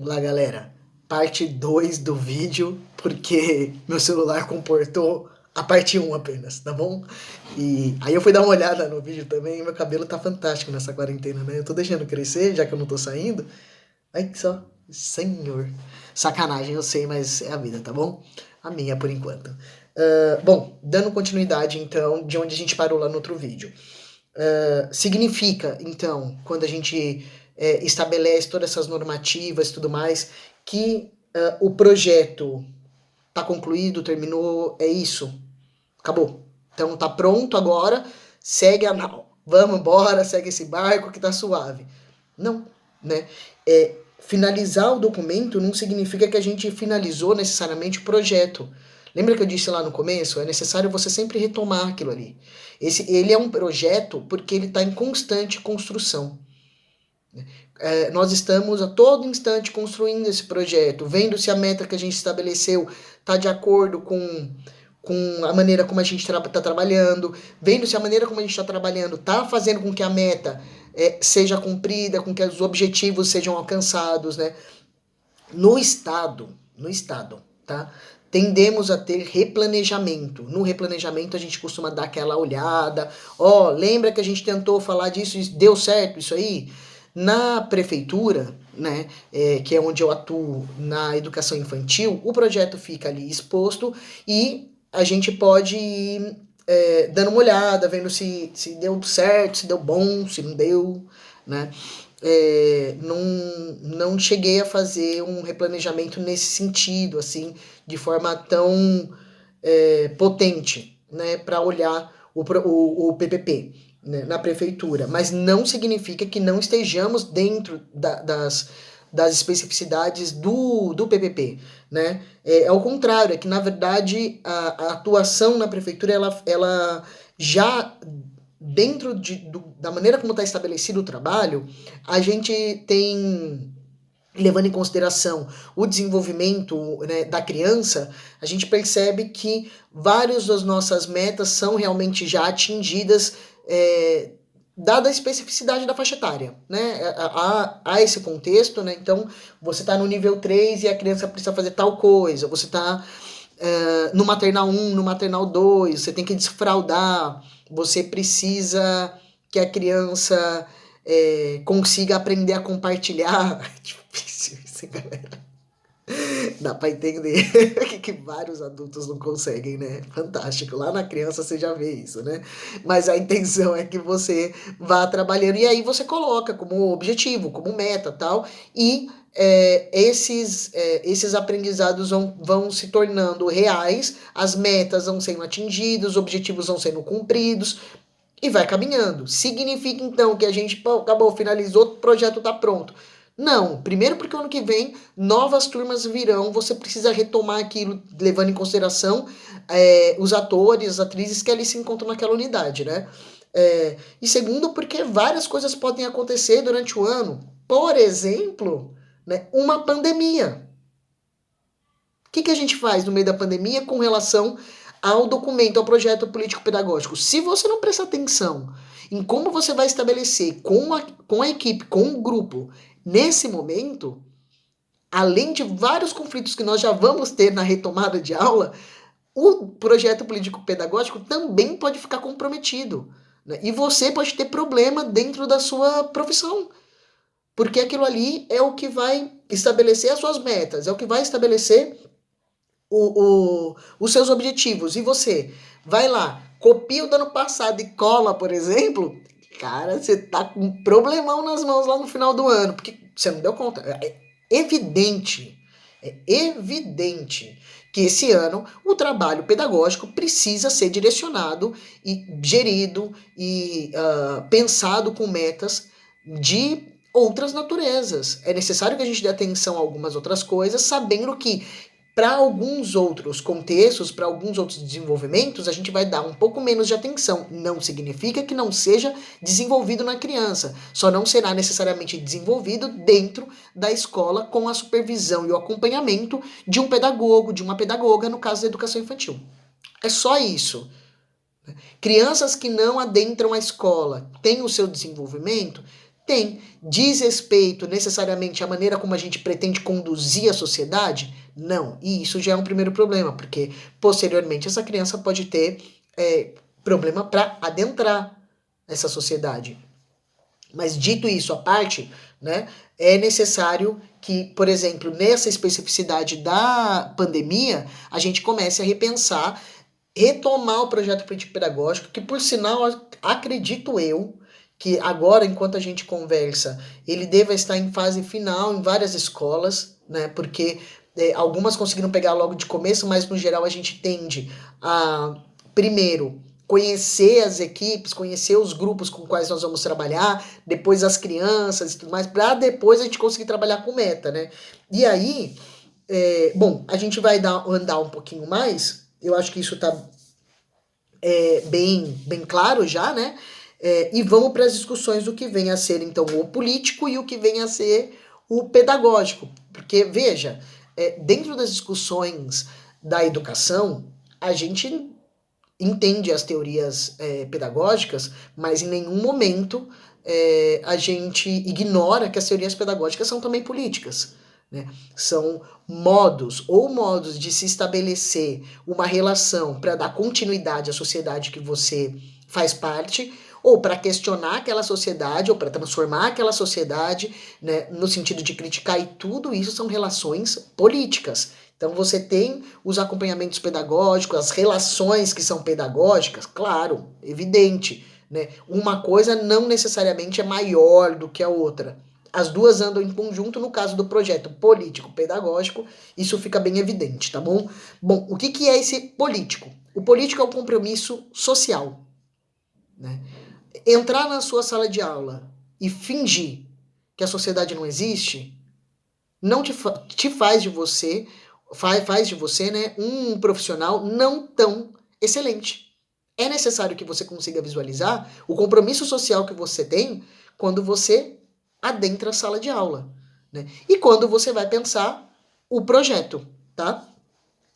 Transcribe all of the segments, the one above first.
Olá, galera. Parte 2 do vídeo, porque meu celular comportou a parte 1 apenas, tá bom? E aí eu fui dar uma olhada no vídeo também e meu cabelo tá fantástico nessa quarentena, né? Eu tô deixando crescer, já que eu não tô saindo. Ai, que só. Senhor. Sacanagem, eu sei, mas é a vida, tá bom? A minha, por enquanto. Bom, dando continuidade, então, de onde a gente parou lá no outro vídeo. Significa, então, quando a gente estabelece todas essas normativas e tudo mais, que o projeto está concluído, terminou, é isso, acabou. Então tá pronto agora, segue a nau. Vamos embora, segue esse barco que tá suave. Não, né? Finalizar o documento não significa que a gente finalizou necessariamente o projeto. Lembra que eu disse lá no começo? É necessário você sempre retomar aquilo ali. Ele é um projeto porque ele está em constante construção. Nós estamos a todo instante construindo esse projeto, vendo se a meta que a gente estabeleceu está de acordo com a maneira como a gente está trabalhando, vendo se a maneira como a gente está trabalhando está fazendo com que a meta seja cumprida, com que os objetivos sejam alcançados, né? No estado, tá? Tendemos a ter replanejamento. No replanejamento a gente costuma dar aquela olhada, lembra que a gente tentou falar disso e deu certo isso aí? Na prefeitura, né, que é onde eu atuo na educação infantil, o projeto fica ali exposto e a gente pode ir dando uma olhada, vendo se deu certo, se deu bom, se não deu, né? Não cheguei a fazer um replanejamento nesse sentido, assim, de forma tão potente, né, para olhar o PPP, né, na prefeitura. Mas não significa que não estejamos dentro das especificidades do PPP, né? Ao contrário, é que na verdade a atuação na prefeitura ela já dentro da maneira como está estabelecido o trabalho, a gente tem, levando em consideração o desenvolvimento, né, da criança, a gente percebe que várias das nossas metas são realmente já atingidas, dada a especificidade da faixa etária, né? Há esse contexto, né? Então, você está no nível 3 e a criança precisa fazer tal coisa, você está no maternal 1, no maternal 2, você tem que desfraldar, você precisa que a criança consiga aprender a compartilhar. É difícil isso, galera. Dá pra entender que vários adultos não conseguem, né? Fantástico. Lá na criança você já vê isso, né? Mas a intenção é que você vá trabalhando e aí você coloca como objetivo, como meta tal, e esses aprendizados vão se tornando reais, as metas vão sendo atingidas, os objetivos vão sendo cumpridos e vai caminhando. Significa então que a gente acabou, finalizou, o projeto está pronto. Não, primeiro porque o ano que vem novas turmas virão, você precisa retomar aquilo, levando em consideração os atores, as atrizes que ali se encontram naquela unidade, né? E segundo porque várias coisas podem acontecer durante o ano. Por exemplo, né, uma pandemia. O que a gente faz no meio da pandemia com relação ao documento, ao projeto político-pedagógico? Se você não prestar atenção em como você vai estabelecer com a equipe, com o grupo, nesse momento, além de vários conflitos que nós já vamos ter na retomada de aula, o projeto político-pedagógico também pode ficar comprometido. Né? E você pode ter problema dentro da sua profissão. Porque aquilo ali é o que vai estabelecer as suas metas, é o que vai estabelecer os seus objetivos. E você vai lá, copia o do ano passado e cola, por exemplo, cara, você tá com um problemão nas mãos lá no final do ano, porque você não deu conta. É evidente que esse ano o trabalho pedagógico precisa ser direcionado e gerido e pensado com metas de outras naturezas. É necessário que a gente dê atenção a algumas outras coisas, sabendo que para alguns outros contextos, para alguns outros desenvolvimentos, a gente vai dar um pouco menos de atenção. Não significa que não seja desenvolvido na criança, só não será necessariamente desenvolvido dentro da escola com a supervisão e o acompanhamento de um pedagogo, de uma pedagoga, no caso da educação infantil. É só isso. Crianças que não adentram a escola têm o seu desenvolvimento? Tem. Diz respeito necessariamente à maneira como a gente pretende conduzir a sociedade? Não. E isso já é um primeiro problema, porque posteriormente essa criança pode ter problema para adentrar essa sociedade. Mas dito isso à parte, né, é necessário que, por exemplo, nessa especificidade da pandemia, a gente comece a repensar, retomar o projeto político pedagógico, que por sinal, acredito eu, que agora, enquanto a gente conversa, ele deva estar em fase final em várias escolas, né, porque algumas conseguiram pegar logo de começo, mas no geral a gente tende a, primeiro, conhecer as equipes, conhecer os grupos com quais nós vamos trabalhar, depois as crianças e tudo mais, para depois a gente conseguir trabalhar com meta, né? E aí, bom, a gente vai andar um pouquinho mais, eu acho que isso tá bem claro já, né? E vamos para as discussões do que vem a ser, então, o político e o que vem a ser o pedagógico. Porque, veja, dentro das discussões da educação, a gente entende as teorias pedagógicas, mas em nenhum momento a gente ignora que as teorias pedagógicas são também políticas. Né? São modos de se estabelecer uma relação para dar continuidade à sociedade que você faz parte, ou para questionar aquela sociedade, ou para transformar aquela sociedade, né, no sentido de criticar, e tudo isso são relações políticas. Então você tem os acompanhamentos pedagógicos, as relações que são pedagógicas, claro, evidente, né? Uma coisa não necessariamente é maior do que a outra. As duas andam em conjunto no caso do projeto político-pedagógico, isso fica bem evidente, tá bom? Bom, o que é esse político? O político é um compromisso social, né? Entrar na sua sala de aula e fingir que a sociedade não existe, não te faz de você faz de você, né, um profissional não tão excelente. É necessário que você consiga visualizar o compromisso social que você tem quando você adentra a sala de aula, né? E quando você vai pensar o projeto, tá?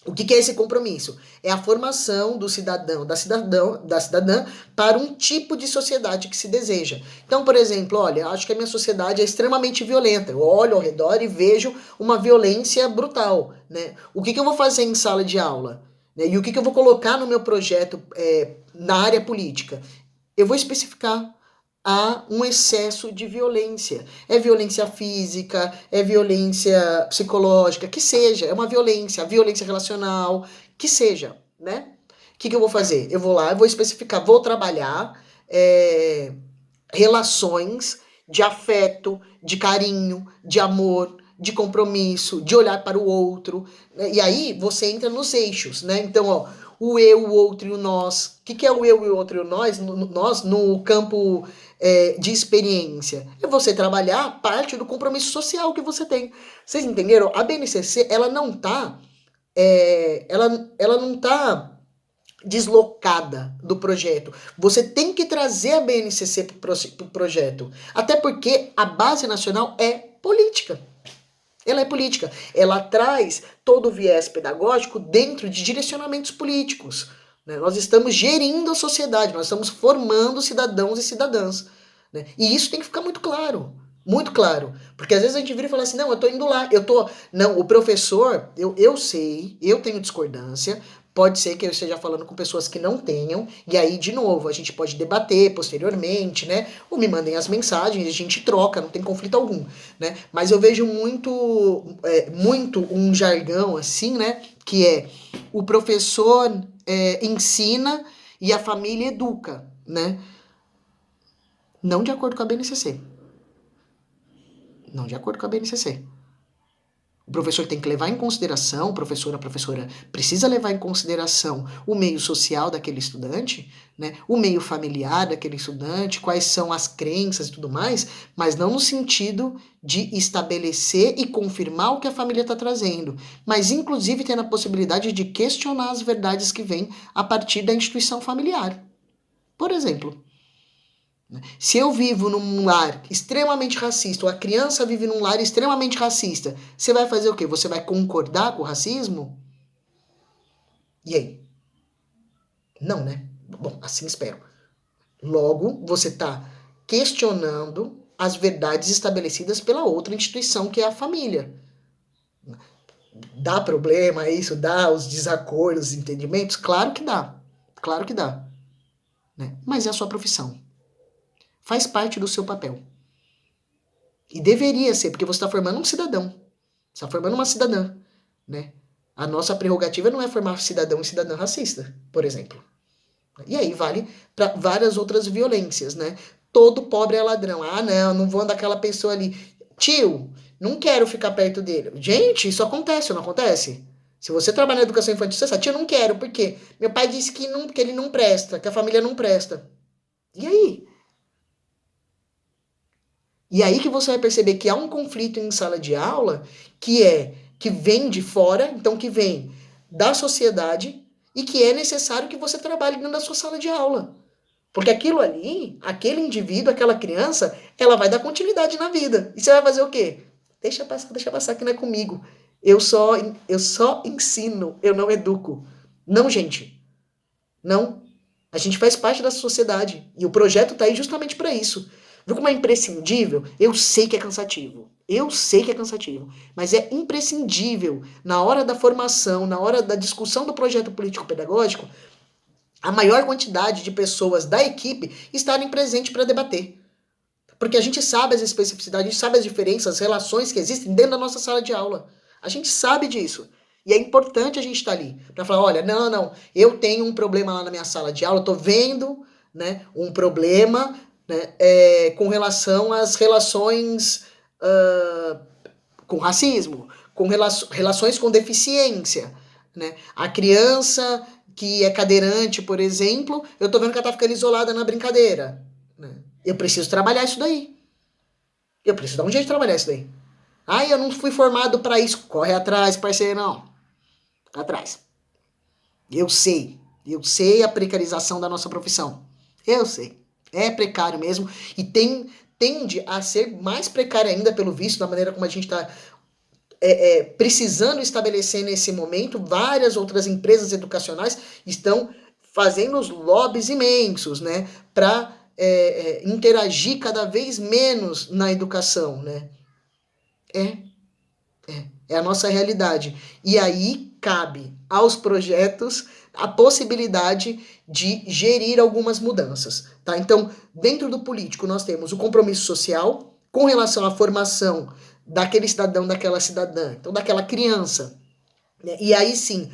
O que é esse compromisso? É a formação do cidadão, da cidadã para um tipo de sociedade que se deseja. Então, por exemplo, olha, acho que a minha sociedade é extremamente violenta. Eu olho ao redor e vejo uma violência brutal, né? O que eu vou fazer em sala de aula? Né? E o que eu vou colocar no meu projeto na área política? Eu vou especificar. Há um excesso de violência. É violência física, é violência psicológica, que seja, é uma violência, violência relacional, que seja, né? O que eu vou fazer? Eu vou lá, eu vou especificar, vou trabalhar relações de afeto, de carinho, de amor, de compromisso, de olhar para o outro. Né? E aí você entra nos eixos, né? Então, ó, o eu, o outro e o nós. O que é o eu e o outro e o nós no campo de experiência? É você trabalhar parte do compromisso social que você tem. Vocês entenderam? A BNCC, ela não tá ela não tá deslocada do projeto. Você tem que trazer a BNCC para o projeto. Até porque a base nacional é política. Ela é política. Ela traz todo o viés pedagógico dentro de direcionamentos políticos. Né? Nós estamos gerindo a sociedade, nós estamos formando cidadãos e cidadãs. Né? E isso tem que ficar muito claro. Muito claro. Porque às vezes a gente vira e fala assim, não, eu tô indo lá, eu tô... Não, o professor, eu sei, eu tenho discordância, pode ser que eu esteja falando com pessoas que não tenham, e aí, de novo, a gente pode debater posteriormente, né? Ou me mandem as mensagens, a gente troca, não tem conflito algum, né? Mas eu vejo muito um jargão assim, né? Que é o professor ensina e a família educa, né? Não de acordo com a BNCC. Não de acordo com a BNCC. O professor tem que levar em consideração, a professora precisa levar em consideração o meio social daquele estudante, né? O meio familiar daquele estudante, quais são as crenças e tudo mais, mas não no sentido de estabelecer e confirmar o que a família está trazendo, mas inclusive tendo a possibilidade de questionar as verdades que vêm a partir da instituição familiar. Por exemplo, se eu vivo num lar extremamente racista, ou a criança vive num lar extremamente racista, você vai fazer o quê? Você vai concordar com o racismo? E aí? Não, né? Bom, assim espero. Logo, você está questionando as verdades estabelecidas pela outra instituição, que é a família. Dá problema isso? Dá os desacordos, os entendimentos? Claro que dá. Claro que dá. Né? Mas é a sua profissão. Faz parte do seu papel. E deveria ser, porque você está formando um cidadão. Você está formando uma cidadã. Né? A nossa prerrogativa não é formar cidadão e cidadã racista, por exemplo. E aí vale para várias outras violências, né? Todo pobre é ladrão. Ah, não vou andar com aquela pessoa ali. Tio, não quero ficar perto dele. Gente, isso acontece ou não acontece? Se você trabalha na educação infantil, você sabe, tio, não quero, por quê? Meu pai disse que ele não presta, que a família não presta. E aí? E aí que você vai perceber que há um conflito em sala de aula que vem de fora, então que vem da sociedade e que é necessário que você trabalhe dentro da sua sala de aula. Porque aquilo ali, aquele indivíduo, aquela criança, ela vai dar continuidade na vida. E você vai fazer o quê? Deixa passar que não é comigo. Eu só ensino, eu não educo. Não, gente. Não. A gente faz parte da sociedade. E o projeto está aí justamente para isso. Viu como é imprescindível? Eu sei que é cansativo. Eu sei que é cansativo. Mas é imprescindível, na hora da formação, na hora da discussão do projeto político-pedagógico, a maior quantidade de pessoas da equipe estarem presentes para debater. Porque a gente sabe as especificidades, a gente sabe as diferenças, as relações que existem dentro da nossa sala de aula. A gente sabe disso. E é importante a gente estar ali para falar, olha, não, eu tenho um problema lá na minha sala de aula, eu tô vendo, né, um problema, né, com relação às relações com racismo, com relações com deficiência, né? A criança que é cadeirante, por exemplo, eu tô vendo que ela tá ficando isolada na brincadeira, né? Eu preciso trabalhar isso daí. Eu preciso dar um jeito de trabalhar isso daí. Ah, eu não fui formado para isso. Corre atrás, parceirão. Atrás. Eu sei a precarização da nossa profissão. Eu sei. É precário mesmo e tende a ser mais precário ainda pelo visto, da maneira como a gente está precisando estabelecer nesse momento. Várias outras empresas educacionais estão fazendo os lobbies imensos, né, para interagir cada vez menos na educação, né? É a nossa realidade. E aí cabe aos projetos a possibilidade de gerir algumas mudanças, tá? Então, dentro do político, nós temos o compromisso social com relação à formação daquele cidadão, daquela cidadã, então daquela criança, né? E aí sim,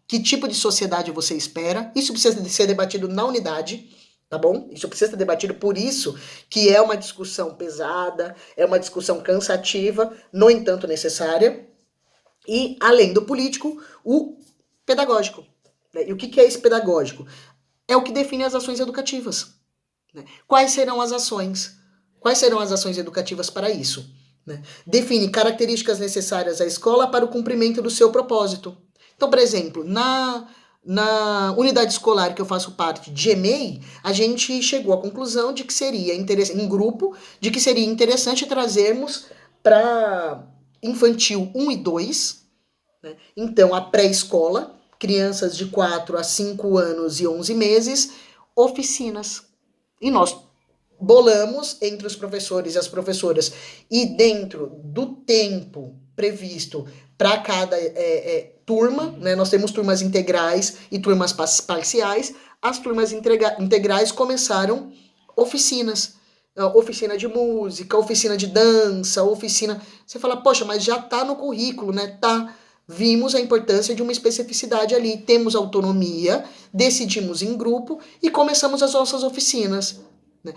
que tipo de sociedade você espera? Isso precisa ser debatido na unidade, tá bom? Isso precisa ser debatido, por isso que é uma discussão pesada, é uma discussão cansativa, no entanto necessária. E, além do político, o pedagógico. Né? E o que é esse pedagógico? É o que define as ações educativas. Né? Quais serão as ações? Quais serão as ações educativas para isso? Né? Define características necessárias à escola para o cumprimento do seu propósito. Então, por exemplo, na unidade escolar que eu faço parte de EMEI, a gente chegou à conclusão de que seria interessante, em grupo, de que seria interessante trazermos para infantil 1 e 2, né? Então a pré-escola, crianças de 4 a 5 anos e 11 meses, oficinas. E nós bolamos entre os professores e as professoras, e dentro do tempo previsto para cada turma, né? Nós temos turmas integrais e turmas parciais. As turmas integrais começaram oficinas. Oficina de música, oficina de dança, oficina... Você fala, poxa, mas já tá no currículo, né? Tá. Vimos a importância de uma especificidade ali. Temos autonomia, decidimos em grupo e começamos as nossas oficinas. Né?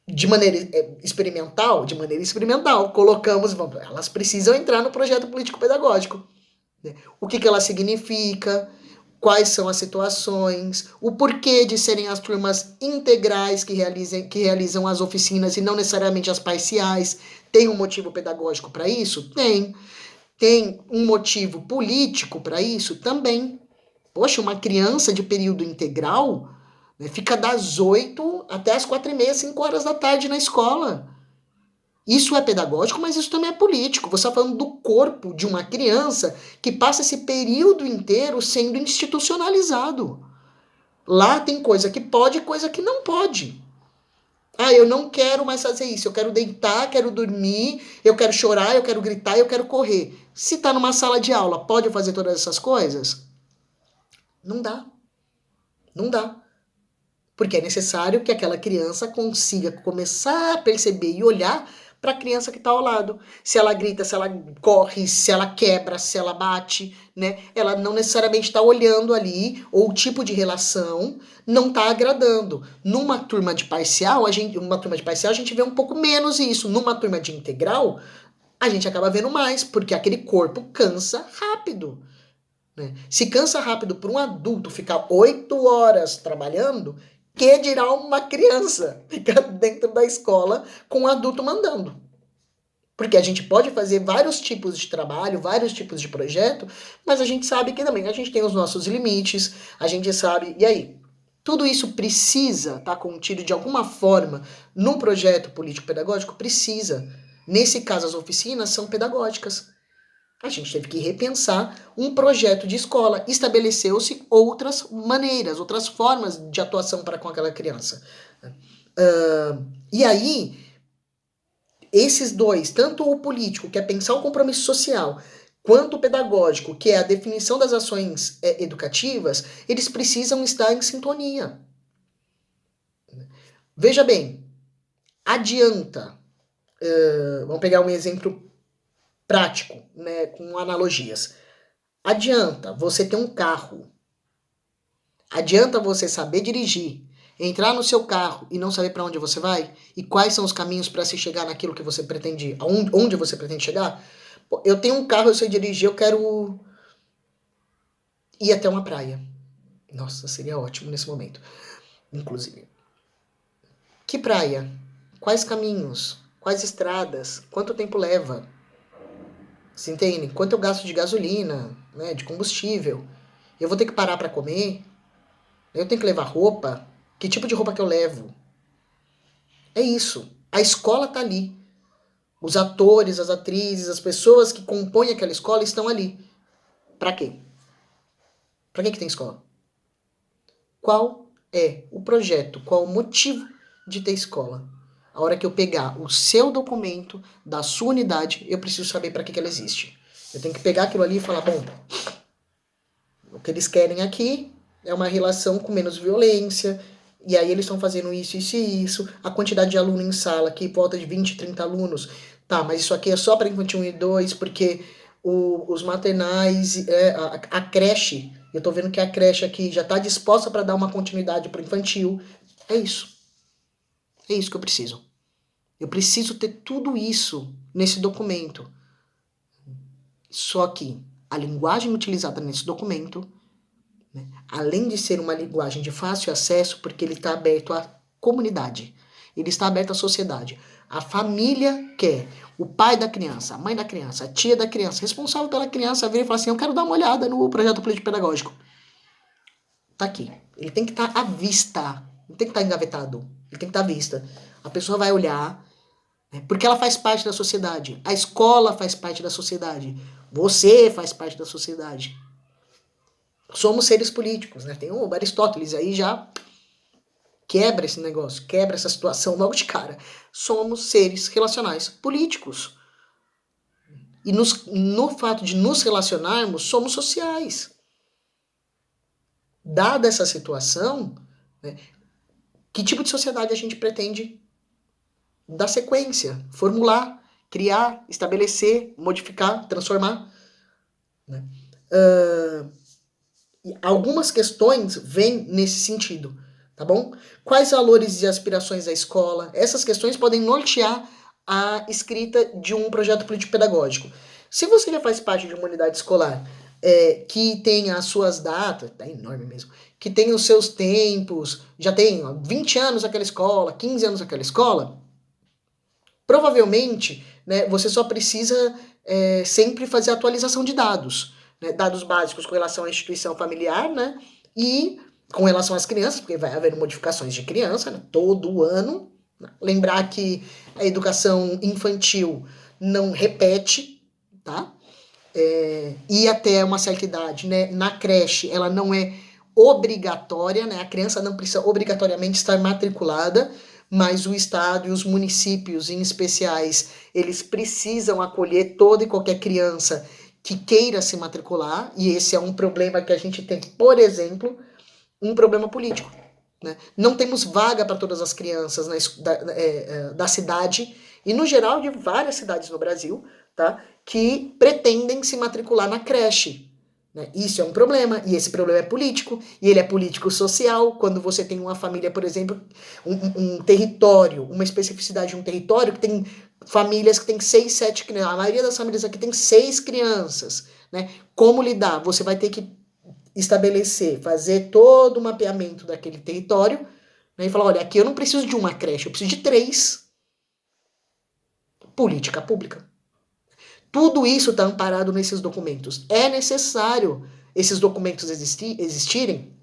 De maneira experimental, colocamos, elas precisam entrar no projeto político-pedagógico. Né? O que ela significa, quais são as situações, o porquê de serem as turmas integrais que realizam as oficinas e não necessariamente as parciais. Tem um motivo pedagógico para isso? Tem. Tem um motivo político para isso? Também. Poxa, uma criança de período integral, né, fica das 8 até as 4h30, 5 horas da tarde na escola. Isso é pedagógico, mas isso também é político. Você está falando do corpo de uma criança que passa esse período inteiro sendo institucionalizado. Lá tem coisa que pode e coisa que não pode. Ah, eu não quero mais fazer isso. Eu quero deitar, quero dormir, eu quero chorar, eu quero gritar, eu quero correr. Se tá numa sala de aula, pode fazer todas essas coisas? Não dá. Não dá. Porque é necessário que aquela criança consiga começar a perceber e olhar para a criança que está ao lado. Se ela grita, se ela corre, se ela quebra, se ela bate, né? Ela não necessariamente está olhando ali, ou o tipo de relação não está agradando. Numa turma de parcial, a gente vê um pouco menos isso. Numa turma de integral, a gente acaba vendo mais, porque aquele corpo cansa rápido. Né? Se cansa rápido para um adulto ficar 8 horas trabalhando, que dirá uma criança ficar dentro da escola com um adulto mandando? Porque a gente pode fazer vários tipos de trabalho, vários tipos de projeto, mas a gente sabe que também a gente tem os nossos limites, a gente sabe. E aí? Tudo isso precisa estar contido de alguma forma num projeto político-pedagógico? Precisa. Nesse caso, as oficinas são pedagógicas. A gente teve que repensar um projeto de escola. Estabeleceu-se outras maneiras, outras formas de atuação para com aquela criança. E aí, esses dois, tanto o político, que é pensar o compromisso social, quanto o pedagógico, que é a definição das ações educativas, eles precisam estar em sintonia. Veja bem, adianta, vamos pegar um exemplo prático, né, com analogias. Adianta você ter um carro, adianta você saber dirigir, entrar no seu carro e não saber para onde você vai? E quais são os caminhos para se chegar naquilo que você pretende, onde você pretende chegar? Pô, eu tenho um carro, eu sei dirigir, eu quero ir até uma praia. Nossa, seria ótimo nesse momento, inclusive. Que praia? Quais caminhos? Quais estradas? Quanto tempo leva? Você entende? Quanto eu gasto de gasolina, né, de combustível? Eu vou ter que parar para comer? Eu tenho que levar roupa? Que tipo de roupa que eu levo? É isso. A escola tá ali. Os atores, as atrizes, as pessoas que compõem aquela escola estão ali. Para quê? Para que tem escola? Qual é o projeto? Qual o motivo de ter escola? A hora que eu pegar o seu documento da sua unidade, eu preciso saber para que ela existe. Eu tenho que pegar aquilo ali e falar, bom, o que eles querem aqui é uma relação com menos violência, e aí eles estão fazendo isso, isso e isso. A quantidade de aluno em sala aqui, volta de 20, 30 alunos. Tá, mas isso aqui é só para infantil 1 e 2, porque os maternais, a creche, eu tô vendo que a creche aqui já tá disposta para dar uma continuidade para o infantil. É isso. É isso que eu preciso. Eu preciso ter tudo isso nesse documento. Só que a linguagem utilizada nesse documento, né, além de ser uma linguagem de fácil acesso, porque ele está aberto à comunidade, ele está aberto à sociedade. A família quer, o pai da criança, a mãe da criança, a tia da criança, responsável pela criança, vir e falar assim, eu quero dar uma olhada no projeto político-pedagógico. Tá aqui. Ele tem que estar à vista. Não tem que estar engavetado. Ele tem que estar à vista. A pessoa vai olhar, né, porque ela faz parte da sociedade. A escola faz parte da sociedade. Você faz parte da sociedade. Somos seres políticos, né? Tem o Aristóteles aí já quebra esse negócio, quebra essa situação logo de cara. Somos seres relacionais políticos. E no fato de nos relacionarmos, somos sociais. Dada essa situação, né, que tipo de sociedade a gente pretende dar sequência, formular, criar, estabelecer, modificar, transformar? Né? Algumas questões vêm nesse sentido, tá bom? Quais valores e aspirações da escola? Essas questões podem nortear a escrita de um projeto político-pedagógico. Se você já faz parte de uma unidade escolar que tem as suas datas, tá enorme mesmo, que tem os seus tempos, já tem 20 anos aquela escola, 15 anos aquela escola, provavelmente, né, você só precisa sempre fazer atualização de dados, né, dados básicos com relação à instituição familiar, né, e com relação às crianças, porque vai haver modificações de criança, né, todo ano. Lembrar que a educação infantil não repete, tá? E até uma certa idade, né, na creche, ela não é obrigatória, né, a criança não precisa obrigatoriamente estar matriculada, mas o Estado e os municípios, em especiais, eles precisam acolher toda e qualquer criança que queira se matricular, e esse é um problema que a gente tem, por exemplo, um problema político. Né? Não temos vaga para todas as crianças da cidade, e no geral de várias cidades no Brasil, tá? Que pretendem se matricular na creche. Né? Isso é um problema, e esse problema é político, e ele é político-social. Quando você tem uma família, por exemplo, um território, uma especificidade de um território que tem famílias que tem 6, 7 crianças, a maioria das famílias aqui tem 6 crianças. Né? Como lidar? Você vai ter que estabelecer, fazer todo o mapeamento daquele território, né, e falar, olha, aqui eu não preciso de uma creche, eu preciso de 3. Política pública. Tudo isso está amparado nesses documentos. É necessário esses documentos existirem,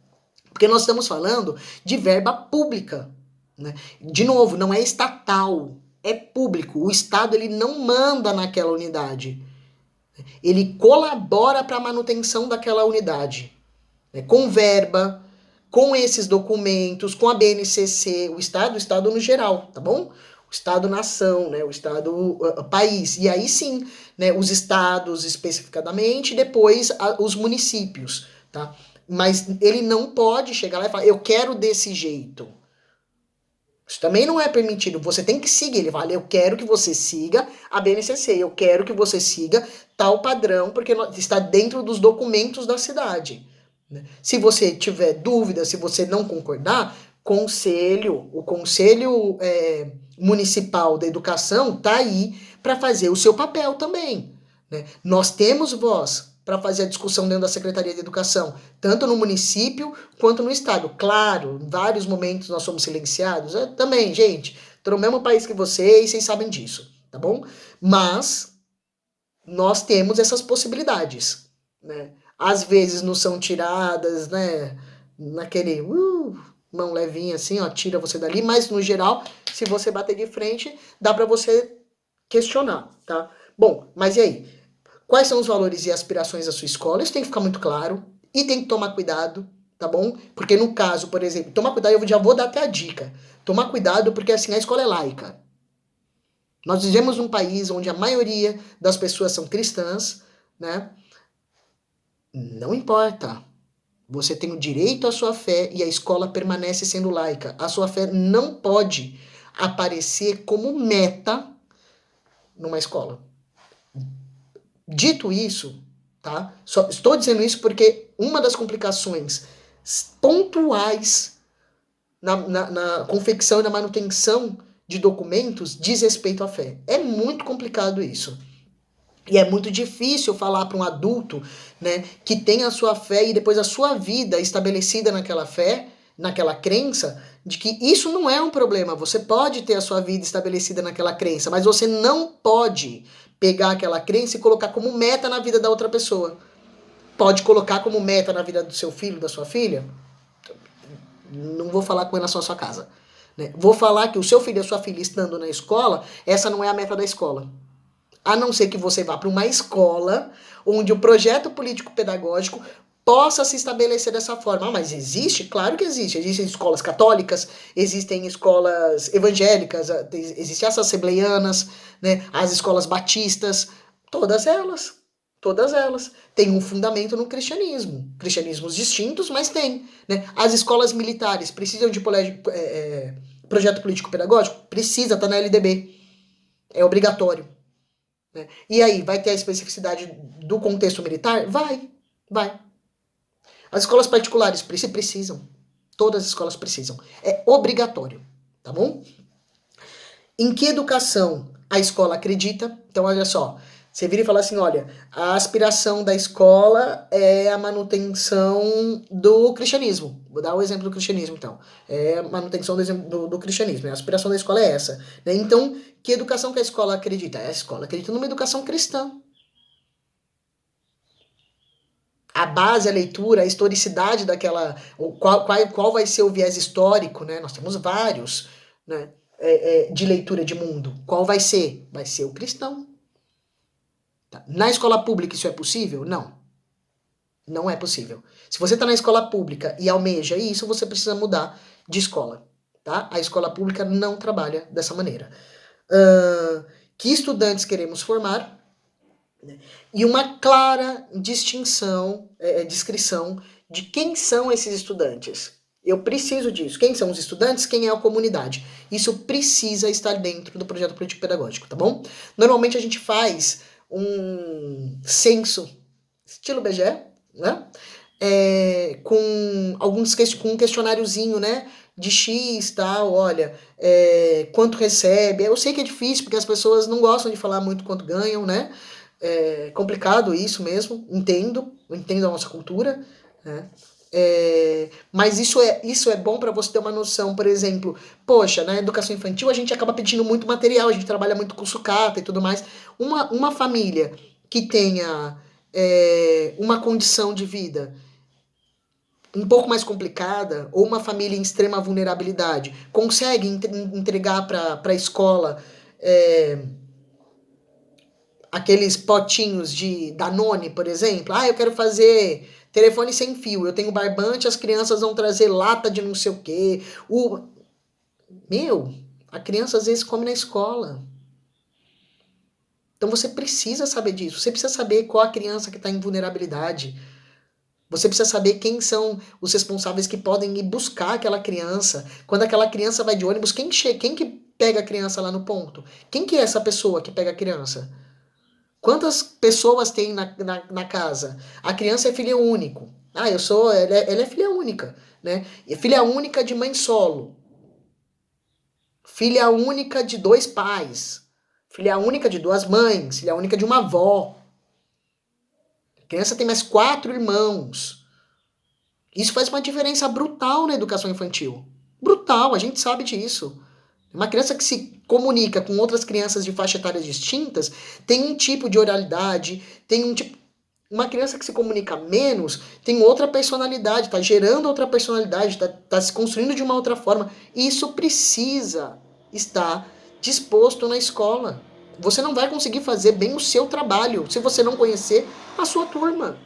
porque nós estamos falando de verba pública. Né? De novo, não é estatal, é público. O Estado ele não manda naquela unidade. Ele colabora para a manutenção daquela unidade. Né? Com verba, com esses documentos, com a BNCC, o Estado no geral, tá bom? O Estado-nação, né? O Estado-país. E aí sim, né? Os estados especificadamente, depois os municípios, tá? Mas ele não pode chegar lá e falar, eu quero desse jeito. Isso também não é permitido. Você tem que seguir. Ele fala, eu quero que você siga a BNCC, eu quero que você siga tal padrão, porque está dentro dos documentos da cidade. Se você tiver dúvida, se você não concordar, o Conselho Municipal da Educação está aí para fazer o seu papel também. Né? Nós temos voz para fazer a discussão dentro da Secretaria de Educação, tanto no município quanto no estado. Claro, em vários momentos nós somos silenciados. Também, gente, estou no mesmo país que vocês sabem disso, tá bom? Mas nós temos essas possibilidades, né? Às vezes não são tiradas, né? Naquele mão levinha assim, ó, tira você dali, mas no geral, se você bater de frente, dá para você questionar, tá? Bom, mas e aí? Quais são os valores e aspirações da sua escola? Isso tem que ficar muito claro e tem que tomar cuidado, tá bom? Porque no caso, por exemplo, tomar cuidado, eu já vou dar até a dica. Tomar cuidado porque assim, a escola é laica. Nós vivemos num país onde a maioria das pessoas são cristãs, né? Não importa. Você tem o direito à sua fé e a escola permanece sendo laica. A sua fé não pode aparecer como meta numa escola. Dito isso, tá? Só estou dizendo isso porque uma das complicações pontuais na confecção e na manutenção de documentos diz respeito à fé. É muito complicado isso. E é muito difícil falar para um adulto, né, que tem a sua fé e depois a sua vida estabelecida naquela fé, naquela crença, de que isso não é um problema. Você pode ter a sua vida estabelecida naquela crença, mas você não pode pegar aquela crença e colocar como meta na vida da outra pessoa. Pode colocar como meta na vida do seu filho, da sua filha? Não vou falar com relação à sua casa. Né? Vou falar que o seu filho e a sua filha estando na escola, essa não é a meta da escola. A não ser que você vá para uma escola onde o projeto político-pedagógico possa se estabelecer dessa forma. Mas existe? Claro que existe. Existem escolas católicas, existem escolas evangélicas, existem as assembleianas, né, as escolas batistas, todas elas. Todas elas têm um fundamento no cristianismo. Cristianismos distintos, mas tem. Né? As escolas militares precisam de projeto político-pedagógico? Precisa, tá na LDB. É obrigatório. Né? E aí, vai ter a especificidade do contexto militar? Vai. As escolas particulares precisam. Todas as escolas precisam. É obrigatório, tá bom? Em que educação a escola acredita? Então, olha só. Você vira e fala assim, olha, a aspiração da escola é a manutenção do cristianismo. Vou dar o exemplo do cristianismo, então. É a manutenção do cristianismo. A aspiração da escola é essa. Né? Então, que educação que a escola acredita? A escola acredita numa educação cristã. A base, a leitura, a historicidade daquela... Qual vai ser o viés histórico, né? Nós temos vários, né? De leitura de mundo. Qual vai ser? Vai ser o cristão. Na escola pública isso é possível? Não. Não é possível. Se você está na escola pública e almeja isso, você precisa mudar de escola. tá? A escola pública não trabalha dessa maneira. Que estudantes queremos formar, né? E uma clara distinção, descrição de quem são esses estudantes. Eu preciso disso. Quem são os estudantes? Quem é a comunidade? Isso precisa estar dentro do projeto político-pedagógico, tá bom? Normalmente a gente faz um censo, estilo BGE, né? Com um questionáriozinho, né? De X, tal, olha, quanto recebe. Eu sei que é difícil, porque as pessoas não gostam de falar muito quanto ganham, né? É complicado isso mesmo, entendo a nossa cultura, né? Mas isso é bom para você ter uma noção, por exemplo, poxa, na educação infantil a gente acaba pedindo muito material, a gente trabalha muito com sucata e tudo mais. Uma família que tenha uma condição de vida um pouco mais complicada, ou uma família em extrema vulnerabilidade, consegue entregar para a escola aqueles potinhos de Danone, por exemplo. Ah, eu quero fazer telefone sem fio, eu tenho barbante, as crianças vão trazer lata de não sei o quê. Meu, a criança às vezes come na escola. Então você precisa saber disso, você precisa saber qual a criança que está em vulnerabilidade. Você precisa saber quem são os responsáveis que podem ir buscar aquela criança. Quando aquela criança vai de ônibus, quem que pega a criança lá no ponto? Quem que é essa pessoa que pega a criança? Quantas pessoas tem na casa? A criança é filho único. Ah, ela é filha única, né? E filha única de mãe solo. Filha única de 2 pais. Filha única de 2 mães. Filha única de uma avó. A criança tem mais 4 irmãos. Isso faz uma diferença brutal na educação infantil. Brutal, a gente sabe disso. Uma criança que se comunica com outras crianças de faixa etária distintas tem um tipo de oralidade, tem um tipo. Uma criança que se comunica menos tem outra personalidade, está gerando outra personalidade, está se construindo de uma outra forma. E isso precisa estar disposto na escola. Você não vai conseguir fazer bem o seu trabalho se você não conhecer a sua turma.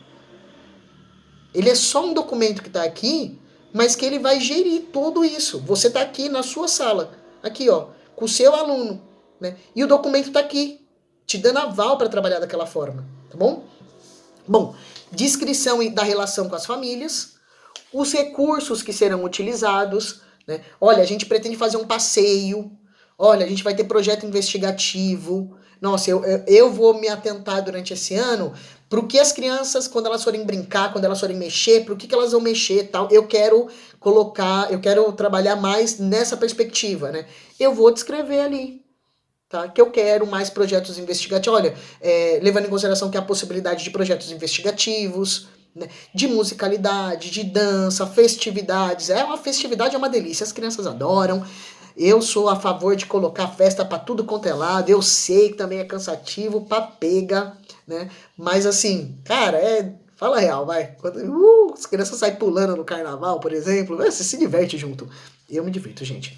Ele é só um documento que está aqui, mas que ele vai gerir tudo isso. Você está aqui na sua sala, aqui ó, com o seu aluno, né? E o documento está aqui, te dando aval para trabalhar daquela forma, tá bom? Bom, descrição da relação com as famílias, os recursos que serão utilizados, né? Olha, a gente pretende fazer um passeio, olha, a gente vai ter projeto investigativo. Nossa, eu vou me atentar durante esse ano para o que as crianças, quando elas forem brincar, quando elas forem mexer, para o que elas vão mexer e tal. Eu quero trabalhar mais nessa perspectiva, né? Eu vou descrever ali, tá? Que eu quero mais projetos investigativos. Olha, levando em consideração que há a possibilidade de projetos investigativos, né? De musicalidade, de dança, festividades. Uma festividade é uma delícia, as crianças adoram. Eu sou a favor de colocar festa pra tudo quanto é lado. Eu sei que também é cansativo pra pega, né? Mas assim, cara, fala real, vai. Quando as crianças saem pulando no carnaval, por exemplo, você se diverte junto. Eu me divirto, gente.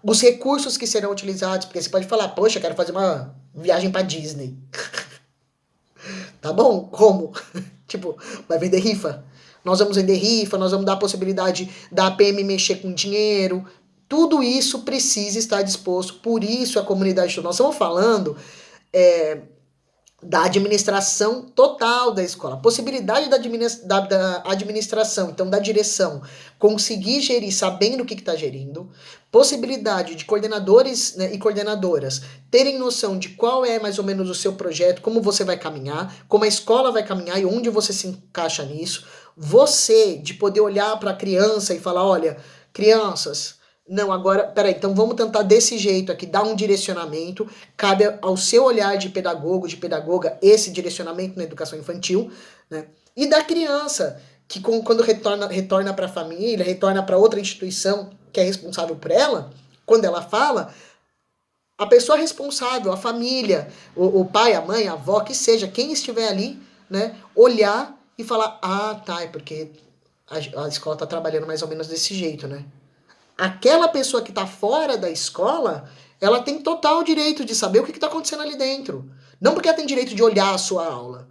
Os recursos que serão utilizados, porque você pode falar, poxa, eu quero fazer uma viagem pra Disney. Tá bom? Como? Tipo, vai vender rifa? Nós vamos vender rifa, nós vamos dar a possibilidade da APM mexer com dinheiro. Tudo isso precisa estar disposto, por isso a comunidade. Nós estamos falando da administração total da escola, a possibilidade da administração, então da direção, conseguir gerir sabendo o que está gerindo, possibilidade de coordenadores, né, e coordenadoras terem noção de qual é mais ou menos o seu projeto, como você vai caminhar, como a escola vai caminhar e onde você se encaixa nisso, você de poder olhar para a criança e falar, olha, crianças, não, agora, peraí, então vamos tentar desse jeito aqui, dar um direcionamento, cabe ao seu olhar de pedagogo, de pedagoga, esse direcionamento na educação infantil, né? E da criança, que quando retorna para a família, retorna para outra instituição que é responsável por ela, quando ela fala, a pessoa responsável, a família, o pai, a mãe, a avó, que seja, quem estiver ali, né, olhar e falar, ah, tá, é porque a escola tá trabalhando mais ou menos desse jeito, né? Aquela pessoa que está fora da escola, ela tem total direito de saber o que está acontecendo ali dentro. Não porque ela tem direito de olhar a sua aula,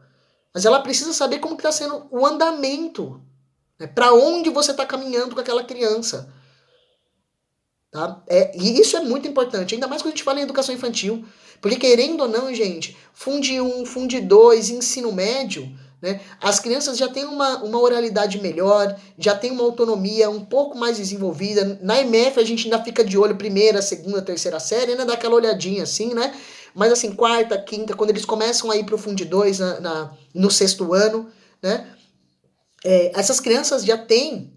mas ela precisa saber como está sendo o andamento, né? Para onde você está caminhando com aquela criança. tá? E isso é muito importante, ainda mais quando a gente fala em educação infantil, porque querendo ou não, gente, Funde 1, Funde 2, ensino médio, né, as crianças já têm uma oralidade melhor, já têm uma autonomia um pouco mais desenvolvida. Na EMF a gente ainda fica de olho primeira, segunda, terceira série, ainda dá aquela olhadinha assim, né? Mas assim, quarta, quinta, quando eles começam a ir pro Funde 2 no sexto ano, né? Essas crianças já têm,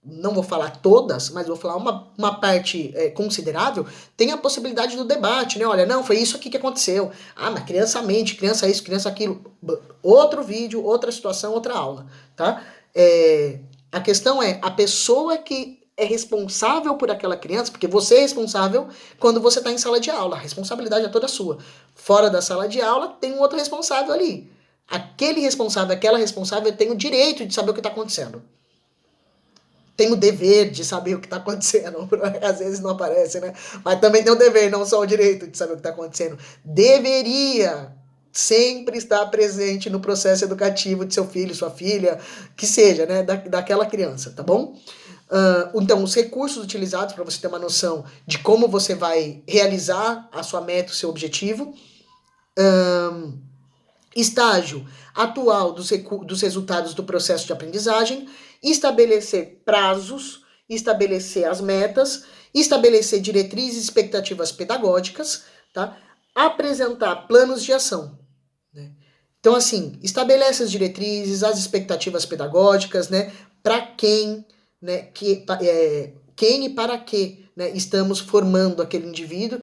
não vou falar todas, mas vou falar uma parte considerável, tem a possibilidade do debate, né? Olha, não, foi isso aqui que aconteceu. Ah, mas criança mente, criança isso, criança aquilo. Outro vídeo, outra situação, outra aula, tá? A questão é, a pessoa que é responsável por aquela criança, porque você é responsável quando você está em sala de aula, a responsabilidade é toda sua. Fora da sala de aula, tem um outro responsável ali. Aquele responsável, aquela responsável tem o direito de saber o que está acontecendo. Tem o dever de saber o que está acontecendo. Às vezes não aparece, né? Mas também tem o dever, não só o direito de saber o que está acontecendo. Deveria sempre estar presente no processo educativo de seu filho, sua filha, que seja, né? Daquela criança, tá bom? Então, os recursos utilizados para você ter uma noção de como você vai realizar a sua meta, o seu objetivo. Estágio atual dos resultados do processo de aprendizagem, estabelecer prazos, estabelecer as metas, estabelecer diretrizes e expectativas pedagógicas, tá? Apresentar planos de ação. Né? Então, assim, estabelece as diretrizes, as expectativas pedagógicas, né? Para quem, né? Quem e para que, né? Estamos formando aquele indivíduo.